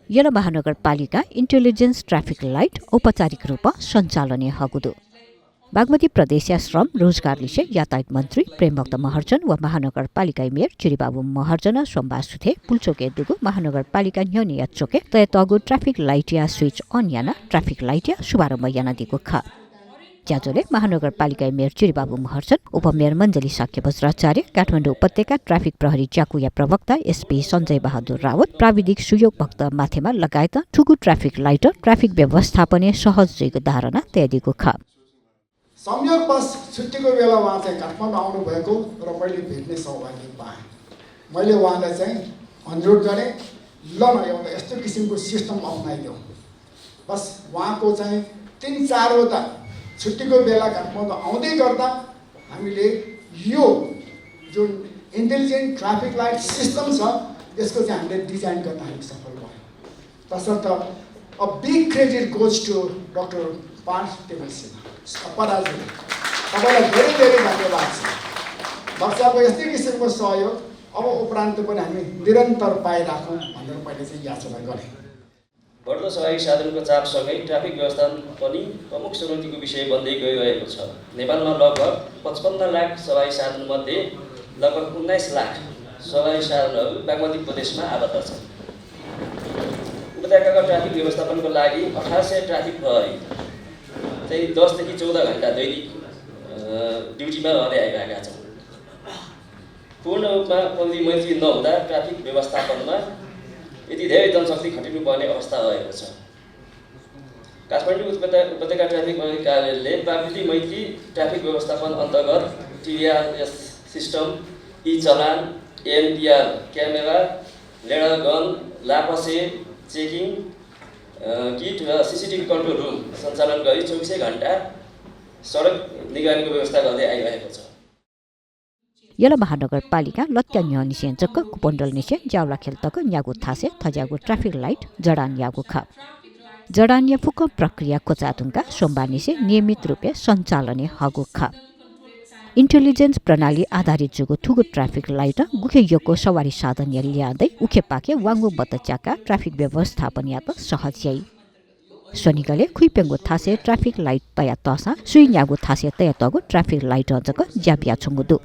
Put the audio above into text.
यला महानगरपालिका intelligence traffic light औपचारिक रूप सञ्चालने हगुदु बागमती प्रदेश श्रम रोजगार लिसे यातायात मन्त्री प्रेमभक्त महर्जन व महानगरपालिका मेयर चिरिबाबु महर्जन सोमबार सुथे पुल्चोके दुगु महानगरपालिका न्योनिया चोके तय तगु ट्राफिक लाइट या स्विच अन याना ट्राफिक लाइट या शुभारम्भ याना दिगु ख ज्याजोले महानगरपालिका मेयर चिरिबाबु महर्जन उपमेयर मञ्जली साक्य वज्राचार्य काठमाडौँ उपत्यका ट्राफिक प्रहरी च्याकुया प्रवक्ता एसपी सञ्जय बहादुर रावत प्राविधिक सुयोग भक्त माथेमा लगायत ठुगु ट्राफिक लाइट ट्राफिक व्यवस्थापन सहज जैको धारणा तयारीको ख संयोगवश छुट्टीको बेला उहाँ चाहिँ काठमाडौँ आउनुभएको र मैले भेट्ने सौभाग्य पाएँ। मैले उहाँलाई चाहिँ अनुरोध गरेँ ल न एउटा यस्तो किसिमको सिस्टम अप्नाइदेऊ। बस उहाँको चाहिँ 3-4वटा छुट्टीको बेला काठमाडौँ आउँदै गर्दा हामीले यो जुन इन्टेलिजेन्ट ट्राफिक लाइट सिस्टम छ यसको चाहिँ हामीले डिजाइन गर्न हामी सफल भयौँ। तसर्थ a big credit goes to doctor Parth टेबलसिंह अपराजी तपाईँलाई धेरै धेरै धन्यवाद छ। बक्साको यस्तै किसिमको सहयोग अब उपरान्त पनि हामी निरन्तर पाइराखौँ भनेर मैले चाहिँ याचना गरेँ। बढ्दो सवारी साधनको चापसँगै ट्राफिक व्यवस्थापन पनि प्रमुख चुनौतीको विषय बन्दै गइरहेको छ। नेपालमा लगभग 55 लाख सवारी साधनमध्ये लगभग 19 लाख सवारी साधनहरू बागमती प्रदेशमा आबद्ध छन्। उपत्यकाको ट्राफिक व्यवस्थापनको लागि 1800 ट्राफिक प्रहरी चाहिँ 10 देखि 14 घण्टा दैनिक ड्युटीमा रहँदै आइरहेका छन्। पूर्ण रूपमा प्रहरी मैत्री नहुँदा ट्राफिक व्यवस्थापनमा यति धेरै जनशक्ति खटिनुपर्ने अवस्था रहेको छ। काठमाडौँ उपत्यका ट्राफिक प्रहरी कार्यालयले प्राविधिक मैत्री ट्राफिक व्यवस्थापन अन्तर्गत TRS system, e challan, NPR camera, lidar gun, लापसे चेकिङ किट र सीसीटीभी कन्ट्रोल रुम सञ्चालन गरी 24 घण्टा सडक निगरानीको व्यवस्था गर्दै आइरहेको छ। यला महानगरपालिका लत्या न्यनिसेन्चक कुपण्डल निसे ज्याउला खेलतक न्यागु थासे थज्यागु ट्राफिक लाइट जडान यागु ख जडान या फुक प्रक्रिया कोचातुङका सोमबार निसे नियमित रूपे सञ्चालने हगु ख इन्टेलिजेन्स प्रणाली आधारित जुगु ठुगु ट्राफिक लाइट गुखे योको सवारी साधन या ल्याँदै उखे पाके वाङ्गु बतच्याका ट्राफिक व्यवस्थापन या त सहज याई शनिगले खुइपेङ्गु थासे ट्राफिक लाइट तया तसा सुइन्यागु थासे तया तगु ट्राफिक लाइट अझक ज्याबिया छुङ्गुदु